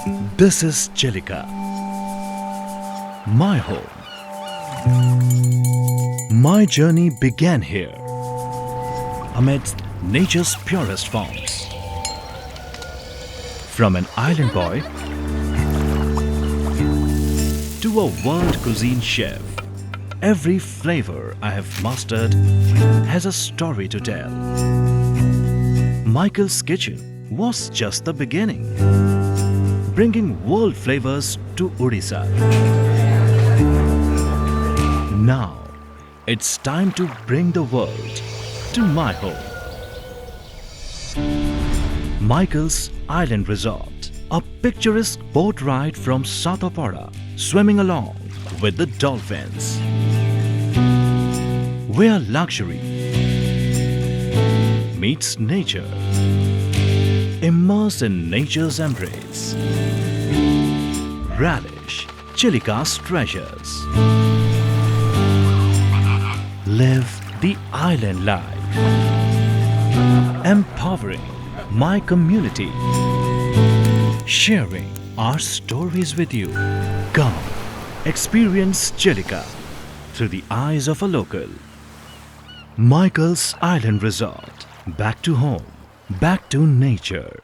This is Chilika, my home. My journey began here, amidst nature's purest forms. From an island boy to a world cuisine chef, every flavor I have mastered has a story to tell. Michael's kitchen was just the beginning, bringing world flavors to Odisha. Now, it's time to bring the world to my home. Michael's Island Resort, a picturesque boat ride from Satapara, swimming along with the dolphins. Where luxury meets nature, immersed in nature's embrace. Relish Chilika's treasures. Live the island life, empowering my community, sharing our stories with you. Come, experience Chilika through the eyes of a local. Michael's Island Resort. Back to home, back to nature.